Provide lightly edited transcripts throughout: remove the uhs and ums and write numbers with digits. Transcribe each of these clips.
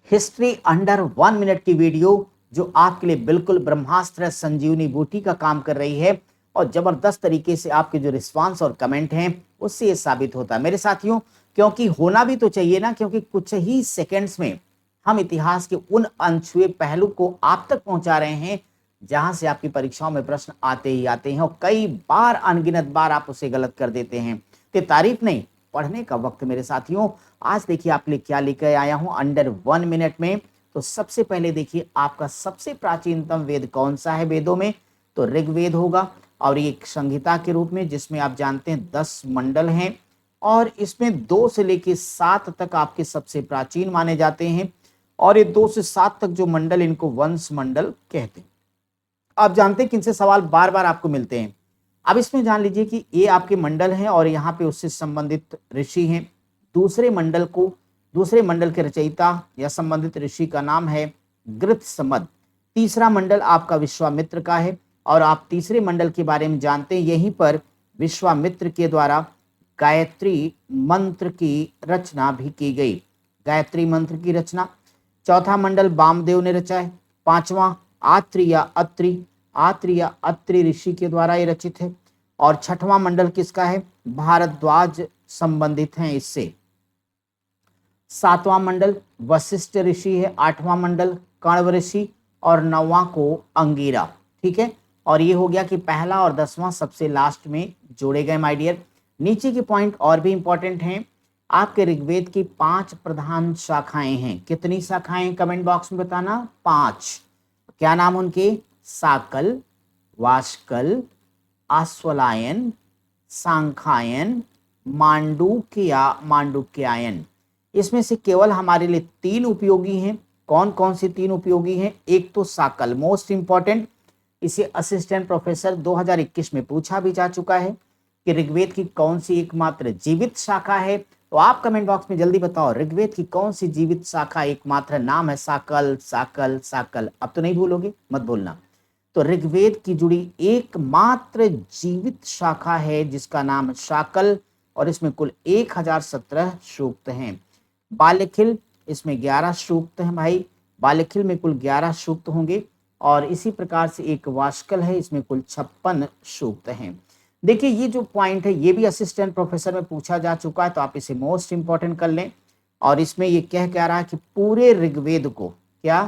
History under 1 minute की video जो आपके लिए बिल्कुल ब्रह्मास्त्र संजीवनी बूटी का काम कर रही है और जबरदस्त तरीके से आपके जो रिस्पांस और कमेंट हैं उससे ये साबित होता है मेरे साथियों, क्योंकि होना भी तो चाहिए ना, क्योंकि कुछ ही सेकंड्स में हम इतिहास के उन अनछुए पहलू को आप तक पहुंचा रहे हैं जहां से आपकी परीक्षाओं में प्रश्न आते ही आते हैं और कई बार अनगिनत बार आप उसे गलत कर देते हैं। तो तारीफ नहीं, पढ़ने का वक्त मेरे साथियों। आज देखिए आपके लिए क्या लेकर आया हूं अंडर 1 मिनट में। तो सबसे पहले देखिए आपका सबसे प्राचीनतम वेद कौन सा है वेदों में, तो ऋग्वेद होगा और ये एक संहिता के रूप में जिसमें आप जानते हैं 10 मंडल हैं और इसमें 2 से लेकर 7 तक आपके सबसे प्राचीन माने जाते हैं और ये 2 से 7 तक जो मंडल इनको वंश मंडल कहते हैं। आप जानते हैं कि इनसे सवाल बार बार आपको मिलते हैं। अब इसमें जान लीजिए कि ये आपके मंडल हैं और यहाँ पे उससे संबंधित ऋषि हैं। दूसरे मंडल के रचयिता या संबंधित ऋषि का नाम है गृत्समद। तीसरा मंडल आपका विश्वामित्र का है और आप तीसरे मंडल के बारे में जानते हैं, यहीं पर विश्वामित्र के द्वारा गायत्री मंत्र की रचना भी की गई। गायत्री मंत्र की रचना। चौथा मंडल वामदेव ने रचा है। पांचवा आत्रि या अत्रि ऋषि के द्वारा ये रचित है और छठवां मंडल किसका है, भारद्वाज संबंधित हैं इससे। सातवां मंडल वशिष्ठ ऋषि है, आठवां मंडल कण्व ऋषि और नौवां को अंगिरा। ठीक है, और ये हो गया कि पहला और 10वां सबसे लास्ट में जोड़े गए माय डियर। नीचे के पॉइंट और भी इंपॉर्टेंट हैं। आपके ऋग्वेद की 5 प्रधान शाखाएं हैं। कितनी शाखाएं कमेंट बॉक्स में बताना, 5। क्या नाम उनके, साकल, वाष्कल, आश्वलायन, सांखायन, मांडुक्यायन। इसमें से केवल हमारे लिए 3 उपयोगी हैं। कौन कौन से 3 उपयोगी हैं, एक तो साकल मोस्ट इंपॉर्टेंट, इसे असिस्टेंट प्रोफेसर 2021 में पूछा भी जा चुका है कि ऋग्वेद की कौन सी एकमात्र जीवित शाखा है। तो आप कमेंट बॉक्स में जल्दी बताओ ऋग्वेद की कौन सी जीवित शाखा एकमात्र नाम है, साकल साकल साकल। अब तो नहीं भूलोगे, मत भूलना। तो ऋग्वेद की जुड़ी एकमात्र जीवित शाखा है जिसका नाम शाकल और इसमें कुल 1017 सूक्त हैं। बालेखिल, इसमें 11 सूक्त हैं भाई। बालेखिल में कुल 11 सूक्त होंगे और इसी प्रकार से एक वाष्कल है, इसमें कुल 56 सूक्त हैं। देखिए ये जो पॉइंट है ये भी असिस्टेंट प्रोफेसर में पूछा जा चुका है, तो आप इसे मोस्ट इंपॉर्टेंट कर लें। और इसमें ये कह रहा है कि पूरे ऋग्वेद को, क्या,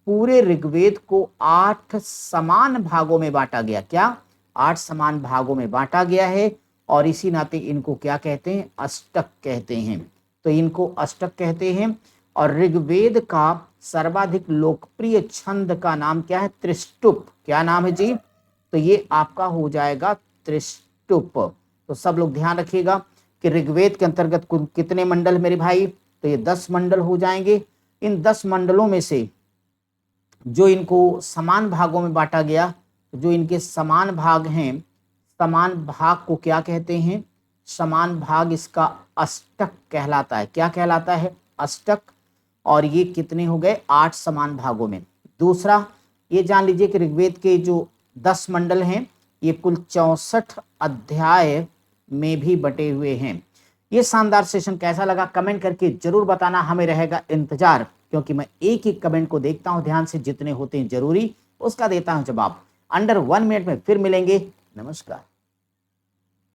पूरे ऋग्वेद को 8 समान भागों में बांटा गया। क्या, 8 समान भागों में बांटा गया है और इसी नाते इनको क्या कहते हैं, अष्टक कहते हैं। तो इनको अष्टक कहते हैं। और ऋग्वेद का सर्वाधिक लोकप्रिय छंद का नाम क्या है, त्रिष्टुप। क्या नाम है जी, तो ये आपका हो जाएगा त्रिष्टुप। तो सब लोग ध्यान रखिएगा कि ऋग्वेद के अंतर्गत कुल कितने मंडल मेरे भाई, तो ये 10 मंडल हो जाएंगे। इन 10 मंडलों में से जो इनको समान भागों में बांटा गया, जो इनके समान भाग हैं, समान भाग को क्या कहते हैं, समान भाग इसका अष्टक कहलाता है। क्या कहलाता है, अष्टक। और ये कितने हो गए, 8 समान भागों में। दूसरा ये जान लीजिए कि ऋग्वेद के जो 10 मंडल हैं ये कुल 64 अध्याय में भी बटे हुए हैं। ये शानदार सेशन कैसा लगा कमेंट करके जरूर बताना, हमें रहेगा इंतजार, क्योंकि मैं एक एक कमेंट को देखता हूं ध्यान से, जितने होते हैं जरूरी उसका देता हूं जवाब। अंडर 1 मिनट में फिर मिलेंगे। नमस्कार।